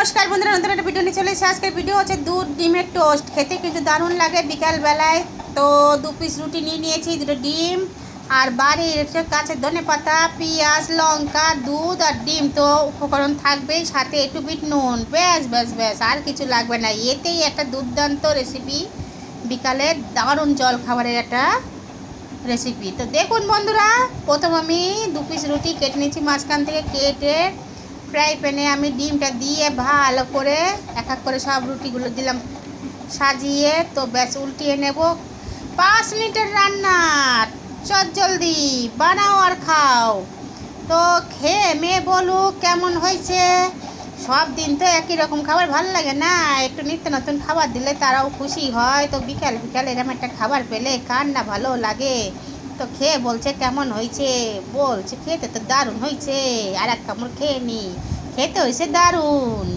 নমস্কার বন্ধুরা, নতুন একটা ভিডিও নিয়ে চলে এসেছি। আজকের ভিডিও হচ্ছে দুধ ডিমের টোস্ট। খেতে কিন্তু দারুণ লাগে বিকালবেলায়। তো 2 পিস রুটি নিয়ে নিয়েছি, 2টো ডিম আর বাড়ির কাছে ধনেপাতা, পেঁয়াজ, লঙ্কা, দুধ আর ডিম। তো উপকরণ থাকবেই, সাথে একটু বিট নুন। ব্যাস ব্যাস ব্যাস, আর কিছু লাগবে না। এতেই একটা দুর্দান্ত রেসিপি, বিকালের দারুণ জল খাবারের একটা রেসিপি। তো দেখুন বন্ধুরা, প্রথম আমি 2 পিস রুটি কেটে নিয়েছি, মাঝখান থেকে কেটে ফ্রাই প্যানে আমি ডিমটা দিয়ে ভালো করে এক এক করে সব রুটিগুলো দিলাম সাজিয়ে। তো ব্যাস উল্টিয়ে নেব। 5 মিনিটের রান্না, চটজলদি বানাও আর খাও। তো খেয়ে মেয়ে বলুক কেমন হয়েছে। সব দিন তো একই রকম খাবার ভালো লাগে না, একটু নিত্য নতুন খাবার দিলে তারাও খুশি হয়। তো বিকাল বিকাল এরকম একটা খাবার পেলে কার না ভালো লাগে। তো খেয়ে বলছে কেমন হয়েছে, বলছে খেতে তো দারুণ হয়েছে। আর এক কামড় খেয়ে নি, খেতে হয়েছে দারুণ।